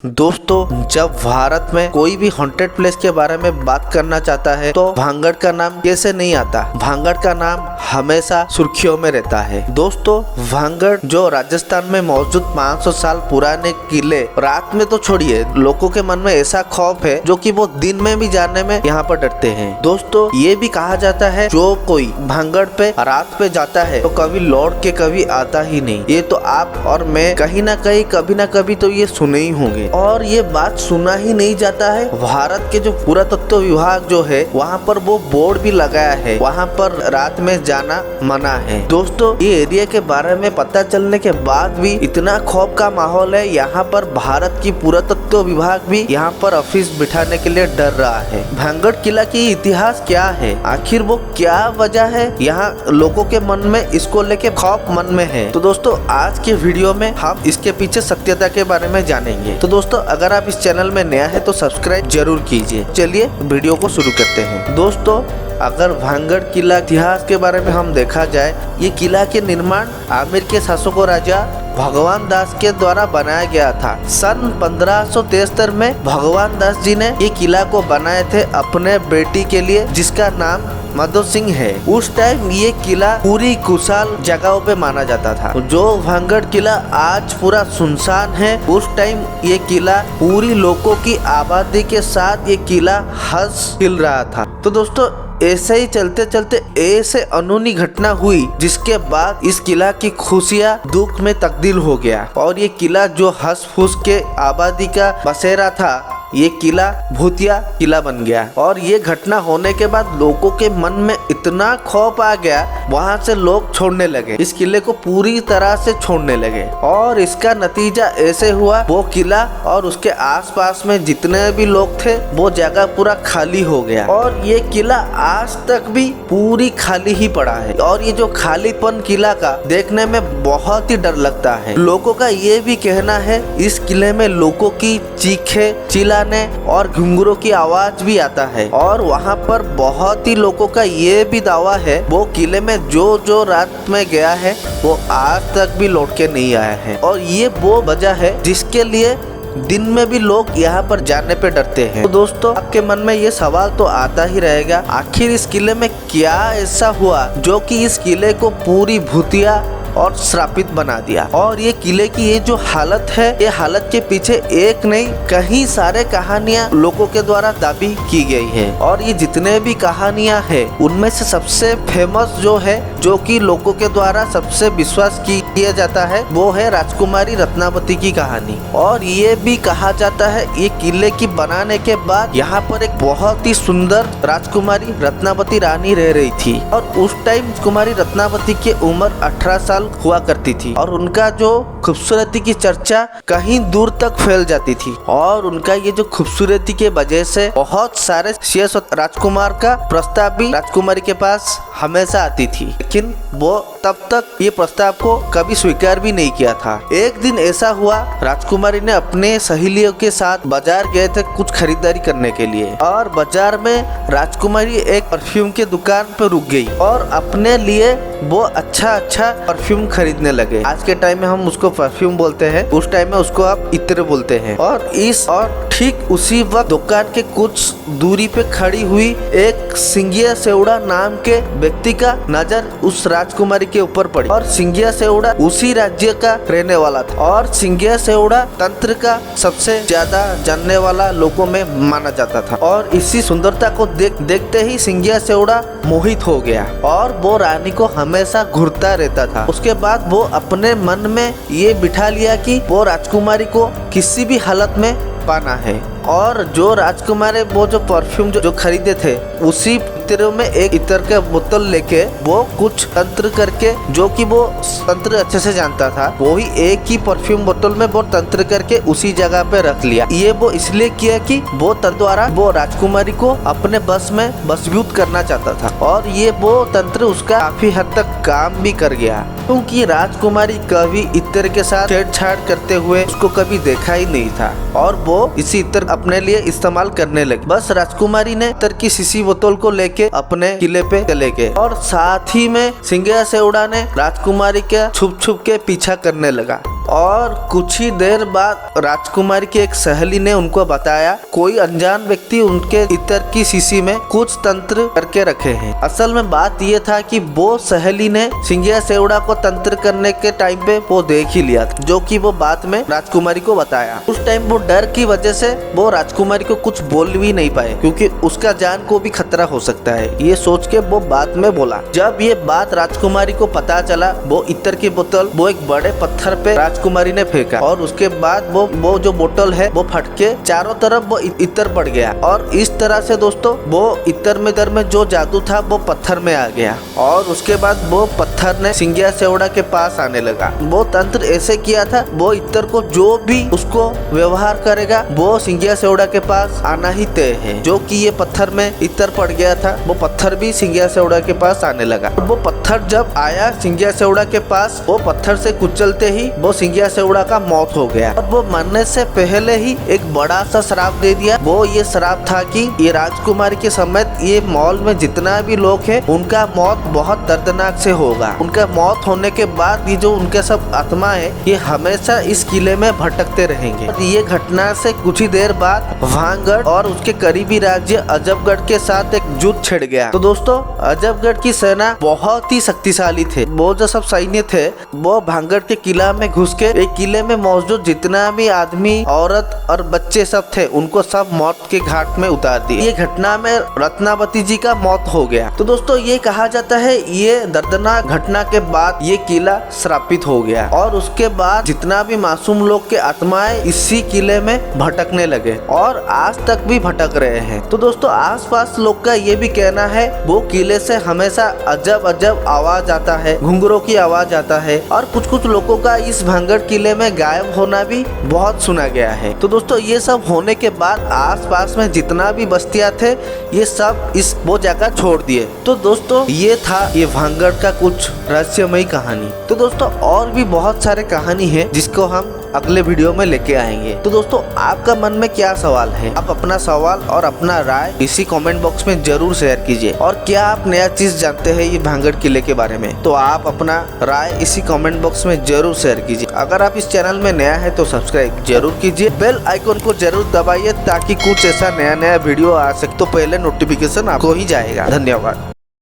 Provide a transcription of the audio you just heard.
दोस्तों, जब भारत में कोई भी हॉन्टेड प्लेस के बारे में बात करना चाहता है तो भांगड़ का नाम कैसे नहीं आता। भांगड़ का नाम हमेशा सुर्खियों में रहता है। दोस्तों, भांगड़ जो राजस्थान में मौजूद 500 साल पुराने किले, रात में तो छोड़िए, लोगों के मन में ऐसा खौफ है जो कि वो दिन में भी जाने में यहाँ पर डरते हैं। दोस्तों, ये भी कहा जाता है जो कोई भांगड़ पे रात पे जाता है तो कभी लौट के कभी आता ही नहीं। ये तो आप और मैं कहीं ना कहीं कभी ना कभी तो ये सुने ही होंगे। और ये बात सुना ही नहीं जाता है, भारत के जो पुरातत्व विभाग जो है वहाँ पर वो बोर्ड भी लगाया है, वहाँ पर रात में जाना मना है। दोस्तों, ये एरिया के बारे में पता चलने के बाद भी इतना खौफ का माहौल है, यहाँ पर भारत की पुरातत्व विभाग भी यहाँ पर ऑफिस बिठाने के लिए डर रहा है। भांगड़ किला की इतिहास क्या है, आखिर वो क्या वजह है, यहाँ लोगों के मन में इसको लेके खौफ मन में है। तो दोस्तों, आज के वीडियो में हम इसके पीछे सत्यता के बारे में जानेंगे। तो दोस्तों, अगर आप इस चैनल में नया है तो सब्सक्राइब जरूर कीजिए। चलिए वीडियो को शुरू करते हैं। दोस्तों, अगर भांगड़ किला इतिहास के बारे में हम देखा जाए, ये किला के निर्माण आमेर के शासकों राजा भगवान दास के द्वारा बनाया गया था। सन 1573 में भगवान दास जी ने ये किला को बनाए थे अपने बेटी के लिए, जिसका नाम माधो सिंह है। उस टाइम ये किला पूरी खुशहाल जगहों पे माना जाता था। जो भांगड़ किला आज पूरा सुनसान है, उस टाइम ये किला पूरी लोगों की आबादी के साथ ये किला हंस खिल रहा था। तो दोस्तों, ऐसे ही चलते चलते ऐसे अनूठी घटना हुई जिसके बाद इस किला की खुशियां दुख में तब्दील हो गया और ये किला जो हंस फूस के आबादी का बसेरा था, ये किला भूतिया किला बन गया। और ये घटना होने के बाद लोगों के मन में इतना खौफ आ गया, वहाँ से लोग छोड़ने लगे, इस किले को पूरी तरह से छोड़ने लगे। और इसका नतीजा ऐसे हुआ, वो किला और उसके आसपास में जितने भी लोग थे वो जगह पूरा खाली हो गया और ये किला आज तक भी पूरी खाली ही पड़ा है। और ये जो खालीपन किला का देखने में बहुत ही डर लगता है। लोगों का ये भी कहना है इस किले में लोगों की चीखे चिल्लाने और घुंघरू की आवाज भी आता है। और वहाँ पर बहुत ही लोगों का ये भी दावा है वो किले में जो रात में गया है वो आज तक भी लौट के नहीं आया है। और ये वो वजह है जिसके लिए दिन में भी लोग यहाँ पर जाने पे डरते हैं। तो दोस्तों, आपके मन में ये सवाल तो आता ही रहेगा, आखिर इस किले में क्या ऐसा हुआ जो कि इस किले को पूरी भूतिया और श्रापित बना दिया। और ये किले की ये जो हालत है, ये हालत के पीछे एक नहीं कई सारे कहानियां लोगों के द्वारा दावी की गई है। और ये जितने भी कहानियां हैं उनमें से सबसे फेमस जो है, जो कि लोगों के द्वारा सबसे विश्वास किया जाता है, वो है राजकुमारी रत्नावती की कहानी। और ये भी कहा जाता है ये किले की बनाने के बाद यहाँ पर एक बहुत ही सुंदर राजकुमारी रत्नावती रानी रह रही थी। और उस टाइम कुमारी रत्नावती की उम्र 18 साल हुआ करती थी और उनका जो खूबसूरती की चर्चा कहीं दूर तक फैल जाती थी। और उनका ये जो खूबसूरती के वजह से बहुत सारे शेष राजकुमार का प्रस्ताव भी राजकुमारी के पास हमेशा आती थी, लेकिन वो तब तक ये प्रस्ताव को कभी स्वीकार भी नहीं किया था। एक दिन ऐसा हुआ, राजकुमारी ने अपने सहेलियों के साथ बाजार गए थे कुछ खरीदारी करने के लिए। और बाजार में राजकुमारी एक परफ्यूम के दुकान पर रुक गई और अपने लिए वो अच्छा परफ्यूम खरीदने लगे। आज के टाइम में हम उसको परफ्यूम बोलते हैं, उस टाइम में उसको आप इत्र बोलते हैं। और ठीक उसी वक्त दुकान के कुछ दूरी पे खड़ी हुई एक सिंगिया सेवड़ा नाम के व्यक्ति का नजर उस राजकुमारी के ऊपर पड़ी। और सिंगिया सेवड़ा उसी राज्य का रहने वाला था और सिंगिया सेवड़ा तंत्र का सबसे ज्यादा जानने वाला लोगों में माना जाता था। और इसी सुंदरता को देखते ही सिंगिया सेवड़ा मोहित हो गया और वो रानी को हमेशा घूरता रहता था। उसके बाद वो अपने मन में ये बिठा लिया कि वो राजकुमारी को किसी भी हालत में पाना है। और जो राजकुमारी वो जो परफ्यूम जो खरीदे थे, उसी इत्र में एक इत्र का बोतल लेके वो कुछ तंत्र करके, जो कि वो तंत्र अच्छे से जानता था, वो ही एक ही परफ्यूम बोतल में वो तंत्र करके उसी जगह पे रख लिया। ये वो इसलिए किया कि वो तंत्र द्वारा वो राजकुमारी को अपने बस में बसभूत करना चाहता था। और ये वो तंत्र उसका काफी हद तक काम भी कर गया, क्योंकि राजकुमारी कभी इत्र के साथ छेड़छाड़ करते हुए उसको कभी देखा ही नहीं था और वो इसी इत्र अपने लिए इस्तेमाल करने लगे। बस राजकुमारी ने इत्र की शीशी बोतल को लेके अपने किले पे चले गए और साथ ही में सिंगिया सेवड़ा ने राजकुमारी के छुप छुप के पीछा करने लगा। और कुछ ही देर बाद राजकुमारी की एक सहेली ने उनको बताया कोई अनजान व्यक्ति उनके इत्र की शीशी में कुछ तंत्र करके रखे हैं। असल में बात ये था कि वो सहेली ने सिंघिया सेवड़ा को तंत्र करने के टाइम पे वो देख ही लिया था, जो कि वो बाद में राजकुमारी को बताया। उस टाइम वो डर की वजह से वो राजकुमारी को कुछ बोल भी नहीं पाए, क्योंकि उसका जान को भी खतरा हो सकता है, ये सोच के वो बाद में बोला। जब ये बात राजकुमारी को पता चला, वो इत्र की बोतल वो एक बड़े पत्थर पे राजकुमारी ने फेंका और उसके बाद वो जो बोतल है वो फट के चारों तरफ वो इत्र पड़ गया। और इस तरह से दोस्तों वो इत्र में जो जादू था वो पत्थर में आ गया और उसके बाद वो पत्थर ने सिंघिया सेवड़ा के पास आने लगा। वो तंत्र ऐसे किया था, वो इत्र को जो भी उसको व्यवहार करेगा वो सिंघिया सेवड़ा के पास आना ही तय है। जो कि ये पत्थर में इत्र पड़ गया था, वो पत्थर भी सिंघिया सेवड़ा के पास आने लगा। वो पत्थर जब आया सिंघिया सेवड़ा के पास, वो पत्थर से कुचलते ही वो सिंघिया सेवड़ा का मौत हो गया और वो मरने से पहले ही एक बड़ा सा श्राप दे दिया। वो ये श्राप था कि ये राजकुमारी के समेत ये मॉल में जितना भी लोग हैं उनका मौत बहुत दर्दनाक से होगा। उनका मौत होने के बाद ये जो उनके सब आत्मा है ये हमेशा इस किले में भटकते रहेंगे। और ये घटना से कुछ ही देर बाद भांगड़ और उसके करीबी राज्य अजबगढ़ के साथ एक युद्ध छिड़ गया। तो दोस्तों अजबगढ़ की सेना बहुत ही शक्तिशाली थे। वो जो सब सैन्य थे वो भांगड़ के किला में घुस के एक किले में मौजूद जितना भी आदमी औरत और बच्चे सब थे उनको सब मौत के घाट में उतार दिए। ये घटना में रत्नावती जी का मौत हो गया। तो दोस्तों ये कहा जाता है ये दर्दनाक घटना के बाद ये किला श्रापित हो गया और उसके बाद जितना भी मासूम लोग के आत्माएं इसी किले में भटकने लगे और आज तक भी भटक रहे हैं। तो दोस्तों आसपास लोग का ये भी कहना है वो किले से हमेशा अजब अजब आवाज आता है, घुंघरों की आवाज आता है और कुछ लोगों का इस भांगड़ किले में गायब होना भी बहुत सुना गया है। तो दोस्तों ये सब होने के बाद आसपास में जितना भी बस्तियां थे ये सब वो जगह छोड़ दिए। तो दोस्तों ये था ये भांगड़ का कुछ रहस्यमयी कहानी। तो दोस्तों और भी बहुत सारे कहानी है जिसको हम अगले वीडियो में लेके आएंगे। तो दोस्तों आपका मन में क्या सवाल है, आप अपना सवाल और अपना राय इसी कमेंट बॉक्स में जरूर शेयर कीजिए। और क्या आप नया चीज जानते हैं ये भांगड़ किले के बारे में, तो आप अपना राय इसी कमेंट बॉक्स में जरूर शेयर कीजिए। अगर आप इस चैनल में नया है तो सब्सक्राइब जरूर कीजिए, बेल आइकन को जरूर दबाइए ताकि कुछ ऐसा नया वीडियो आ सके तो पहले नोटिफिकेशन आपको ही जाएगा। धन्यवाद।